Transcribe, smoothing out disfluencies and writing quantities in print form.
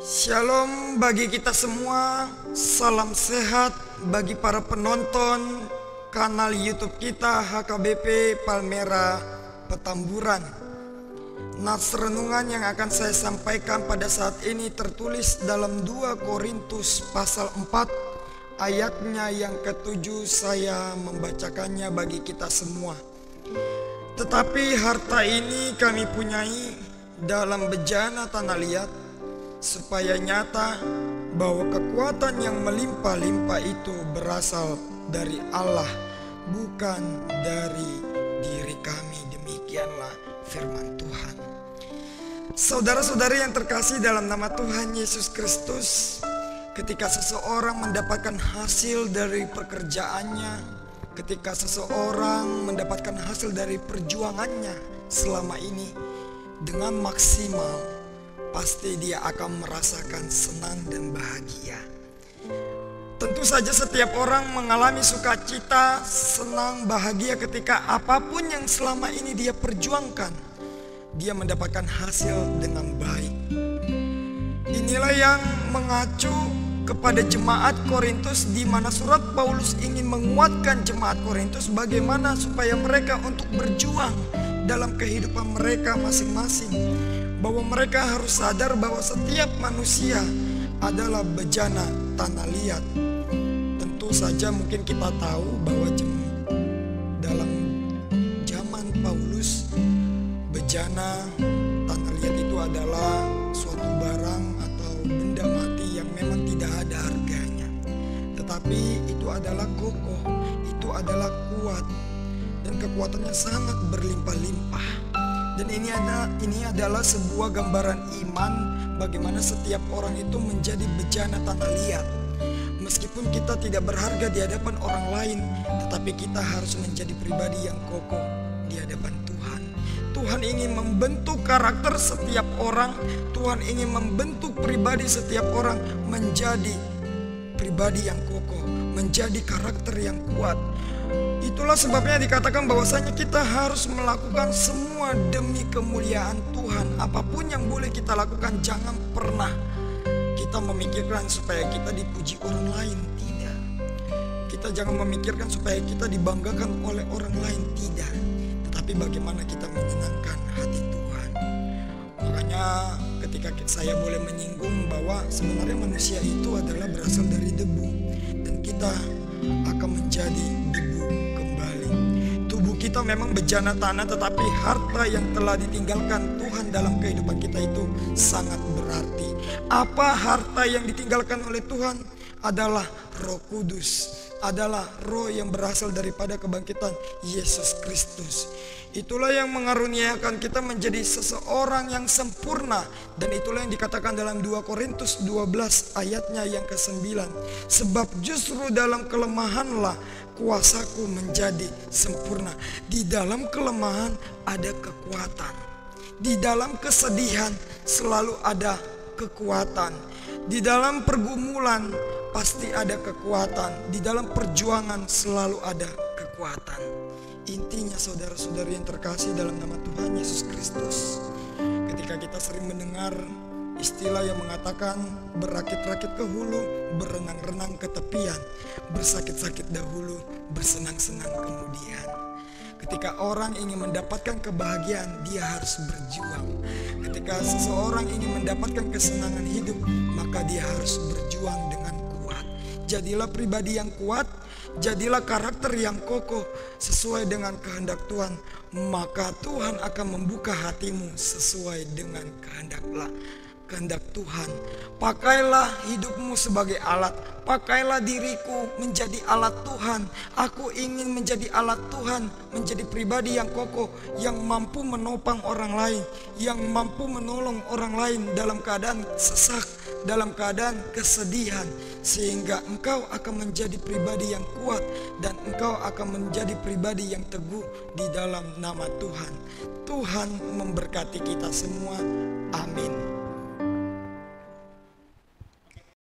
Shalom bagi kita semua, salam sehat bagi para penonton kanal YouTube kita HKBP Palmera Petamburan. Nats renungan yang akan saya sampaikan pada saat ini tertulis dalam 2 Korintus pasal 4 ayatnya yang ke-7. Saya membacakannya bagi kita semua. Tetapi harta ini kami punyai dalam bejana tanah liat, supaya nyata bahwa kekuatan yang melimpah-limpah itu berasal dari Allah, bukan dari diri kami. Demikianlah firman Tuhan. Saudara-saudari yang terkasih dalam nama Tuhan Yesus Kristus, ketika seseorang mendapatkan hasil dari pekerjaannya, ketika seseorang mendapatkan hasil dari perjuangannya selama ini dengan maksimal, pasti dia akan merasakan senang dan bahagia. Tentu saja setiap orang mengalami sukacita, senang, bahagia ketika apapun yang selama ini dia perjuangkan, dia mendapatkan hasil dengan baik. Inilah yang mengacu kepada jemaat Korintus, di mana surat Paulus ingin menguatkan jemaat Korintus bagaimana supaya mereka untuk berjuang dalam kehidupan mereka masing-masing, bahwa mereka harus sadar bahwa setiap manusia adalah bejana tanah liat. Tentu saja mungkin kita tahu bahwa dalam zaman Paulus, bejana tanah liat itu adalah suatu barang atau benda mati yang memang tidak ada harganya. Tetapi itu adalah kokoh, itu adalah kuat, dan kekuatannya sangat berlimpah-limpah. Dan ini adalah sebuah gambaran iman bagaimana setiap orang itu menjadi bejana tanah liat. Meskipun kita tidak berharga di hadapan orang lain, tetapi kita harus menjadi pribadi yang kokoh di hadapan Tuhan. Tuhan ingin membentuk karakter setiap orang. Tuhan ingin membentuk pribadi setiap orang menjadi pribadi yang kokoh, menjadi karakter yang kuat. Itulah sebabnya dikatakan bahwasanya kita harus melakukan semua demi kemuliaan Tuhan. Apapun yang boleh kita lakukan, jangan pernah kita memikirkan supaya kita dipuji orang lain. Tidak. Kita jangan memikirkan supaya kita dibanggakan oleh orang lain. Tidak. Tetapi bagaimana kita menyenangkan hati Tuhan. Makanya ketika saya boleh menyinggung bahwa sebenarnya manusia itu adalah berasal dari debu, dan kita akan menjadi debu kembali. Tubuh kita memang bejana tanah, tetapi harta yang telah ditinggalkan Tuhan dalam kehidupan kita itu sangat berarti. Apa harta yang ditinggalkan oleh Tuhan? Adalah Roh Kudus, adalah roh yang berasal daripada kebangkitan Yesus Kristus. Itulah yang mengaruniakan kita menjadi seseorang yang sempurna. Dan itulah yang dikatakan dalam 2 Korintus 12 ayatnya yang ke-9. Sebab justru dalam kelemahanlah kuasaku menjadi sempurna. Di dalam kelemahan ada kekuatan. Di dalam kesedihan selalu ada kekuatan. Di dalam pergumulan pasti ada kekuatan. Di dalam perjuangan selalu ada kekuatan. Intinya saudara-saudari yang terkasih dalam nama Tuhan Yesus Kristus, ketika kita sering mendengar istilah yang mengatakan berakit-rakit ke hulu, berenang-renang ke tepian, bersakit-sakit dahulu, bersenang-senang kemudian. Ketika orang ingin mendapatkan kebahagiaan, dia harus berjuang. Ketika seseorang ingin mendapatkan kesenangan hidup, maka dia harus berjuang dengan kuat. Jadilah pribadi yang kuat, jadilah karakter yang kokoh sesuai dengan kehendak Tuhan, maka Tuhan akan membuka hatimu sesuai dengan kehendak Tuhan. Pakailah hidupmu sebagai alat. Pakailah diriku menjadi alat Tuhan. Aku ingin menjadi alat Tuhan, menjadi pribadi yang kokoh, yang mampu menopang orang lain, yang mampu menolong orang lain dalam keadaan sesak, dalam keadaan kesedihan, sehingga engkau akan menjadi pribadi yang kuat dan engkau akan menjadi pribadi yang teguh di dalam nama Tuhan. Tuhan memberkati kita semua. Amin.